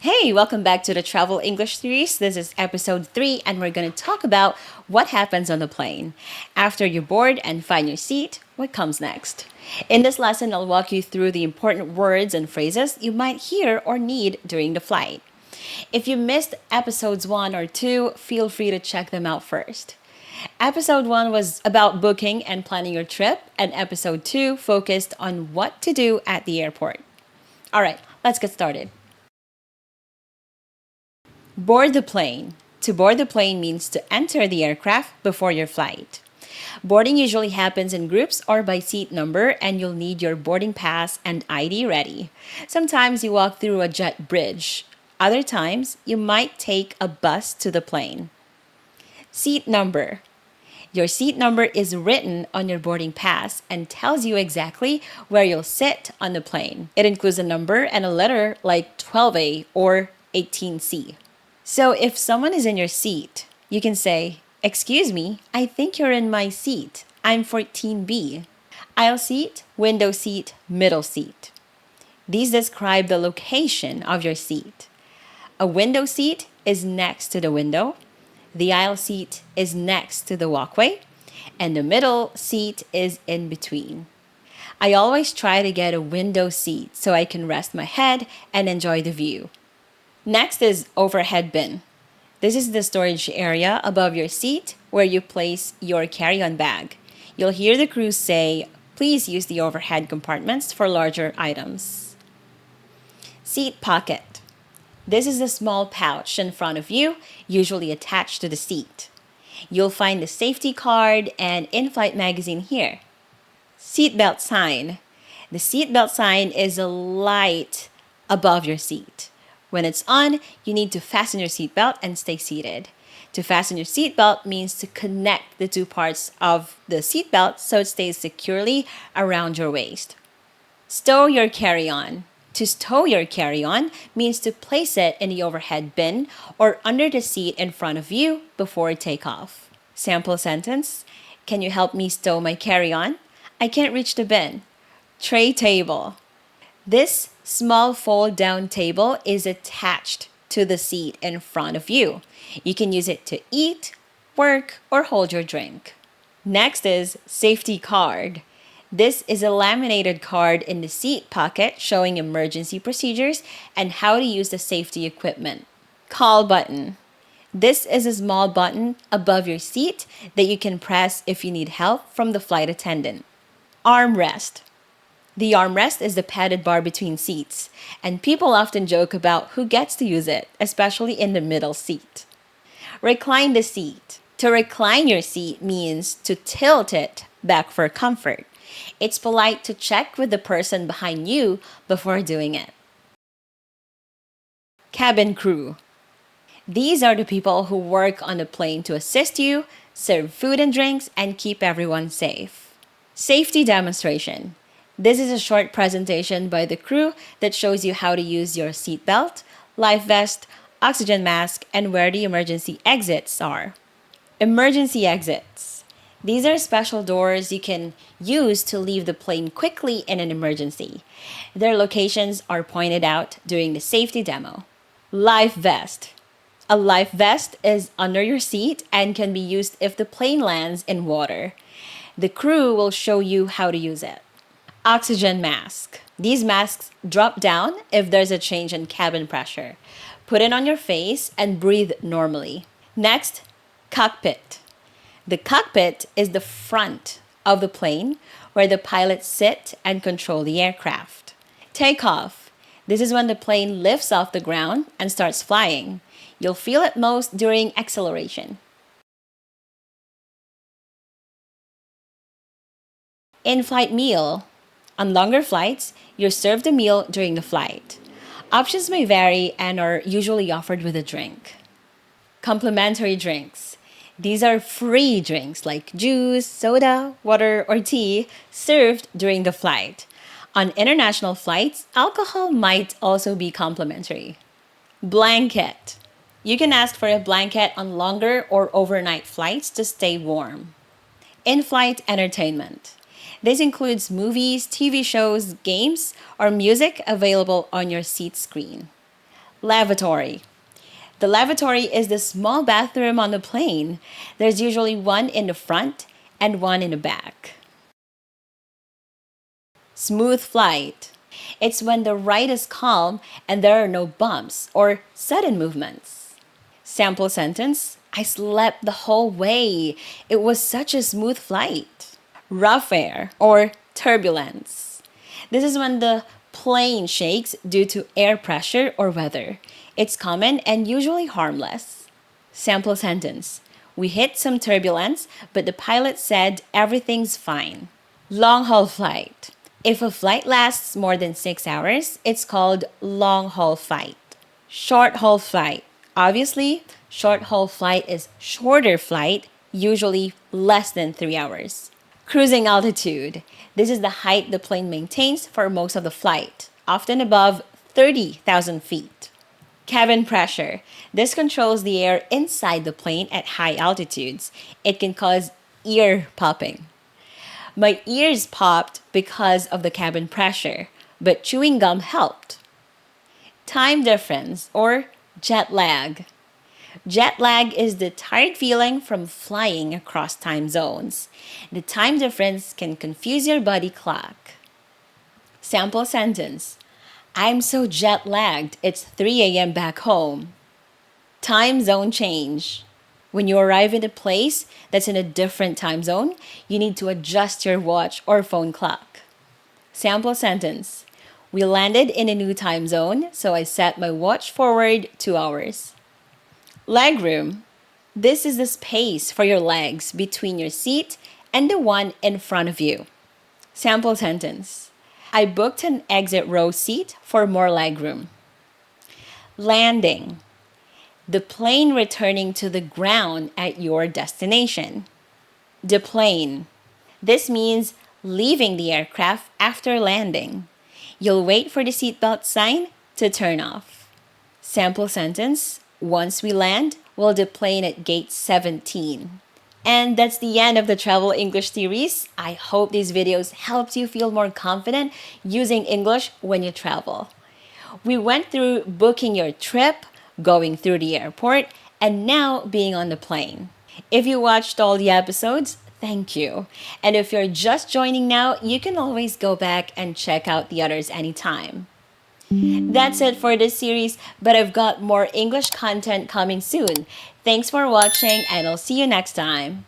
Hey, welcome back to the Travel English series. This is episode 3, and we're going to talk about what happens on the plane. After you're bored and find your seat, what comes next? In this lesson, I'll walk you through the important words and phrases you might hear or need during the flight. If you missed episodes 1 or 2, feel free to check them out first. Episode 1 was about booking and planning your trip, and episode 2 focused on what to do at the airport. All right, let's get started. Board the plane. To board the plane means to enter the aircraft before your flight. Boarding usually happens in groups or by seat number, and you'll need your boarding pass and ID ready. Sometimes you walk through a jet bridge. Other times, you might take a bus to the plane. Seat number. Your seat number is written on your boarding pass and tells you exactly where you'll sit on the plane. It includes a number and a letter like 12A or 18C. So if someone is in your seat, you can say, "Excuse me, I think you're in my seat. I'm 14B." Aisle seat, window seat, middle seat. These describe the location of your seat. A window seat is next to the window. The aisle seat is next to the walkway. And the middle seat is in between. I always try to get a window seat so I can rest my head and enjoy the view. Next is overhead bin. This is the storage area above your seat where you place your carry-on bag. You'll hear the crew say, "Please use the overhead compartments for larger items." Seat pocket. This is a small pouch in front of you, usually attached to the seat. You'll find the safety card and in-flight magazine here. Seatbelt sign. The seatbelt sign is a light above your seat. When it's on, you need to fasten your seatbelt and stay seated. To fasten your seatbelt means to connect the two parts of the seatbelt so it stays securely around your waist. Stow your carry-on. To stow your carry-on means to place it in the overhead bin or under the seat in front of you before takeoff. Sample sentence: "Can you help me stow my carry-on? I can't reach the bin." Tray table. This small fold-down table is attached to the seat in front of you. You can use it to eat, work, or hold your drink. Next is safety card. This is a laminated card in the seat pocket showing emergency procedures and how to use the safety equipment. Call button. This is a small button above your seat that you can press if you need help from the flight attendant. Armrest. The armrest is the padded bar between seats, and people often joke about who gets to use it, especially in the middle seat. Recline the seat. To recline your seat means to tilt it back for comfort. It's polite to check with the person behind you before doing it. Cabin crew. These are the people who work on the plane to assist you, serve food and drinks, and keep everyone safe. Safety demonstration. This is a short presentation by the crew that shows you how to use your seatbelt, life vest, oxygen mask, and where the emergency exits are. Emergency exits. These are special doors you can use to leave the plane quickly in an emergency. Their locations are pointed out during the safety demo. Life vest. A life vest is under your seat and can be used if the plane lands in water. The crew will show you how to use it. Oxygen mask. These masks drop down if there's a change in cabin pressure. Put it on your face and breathe normally. Next, cockpit. The cockpit is the front of the plane where the pilots sit and control the aircraft. Takeoff. This is when the plane lifts off the ground and starts flying. You'll feel it most during acceleration. In-flight meal. On longer flights, you're served a meal during the flight. Options may vary and are usually offered with a drink. Complimentary drinks. These are free drinks like juice, soda, water, or tea served during the flight. On international flights, alcohol might also be complimentary. Blanket. You can ask for a blanket on longer or overnight flights to stay warm. In-flight entertainment. This includes movies, TV shows, games, or music available on your seat screen. Lavatory. The lavatory is the small bathroom on the plane. There's usually one in the front and one in the back. Smooth flight. It's when the ride is calm and there are no bumps or sudden movements. Sample sentence: I slept the whole way. It was such a smooth flight. Rough air or turbulence. This is when the plane shakes due to air pressure or weather. It's common and usually harmless. Sample sentence: We hit some turbulence, but the pilot said everything's fine. Long haul flight. If a flight lasts more than 6 hours, it's called long haul flight. Short haul flight. Obviously, short haul flight is shorter flight, usually less than 3 hours. Cruising altitude. This is the height the plane maintains for most of the flight, often above 30,000 feet. Cabin pressure. This controls the air inside the plane at high altitudes. It can cause ear popping. My ears popped because of the cabin pressure, but chewing gum helped. Time difference or jet lag. Jet lag is the tired feeling from flying across time zones. The time difference can confuse your body clock. Sample sentence: I'm so jet lagged, it's 3 a.m. back home. Time zone change. When you arrive in a place that's in a different time zone, you need to adjust your watch or phone clock. Sample sentence: We landed in a new time zone, so I set my watch forward 2 hours. Legroom. This is the space for your legs between your seat and the one in front of you. Sample sentence: I booked an exit row seat for more legroom. Landing. The plane returning to the ground at your destination. Deplane. This means leaving the aircraft after landing. You'll wait for the seatbelt sign to turn off. Sample sentence: Once we land, we'll deplane at gate 17. And that's the end of the Travel English series. I hope these videos helped you feel more confident using English when you travel. We went through booking your trip, going through the airport, and now being on the plane. If you watched all the episodes, thank you. And if you're just joining now, you can always go back and check out the others anytime. That's it for this series, but I've got more English content coming soon. Thanks for watching, and I'll see you next time.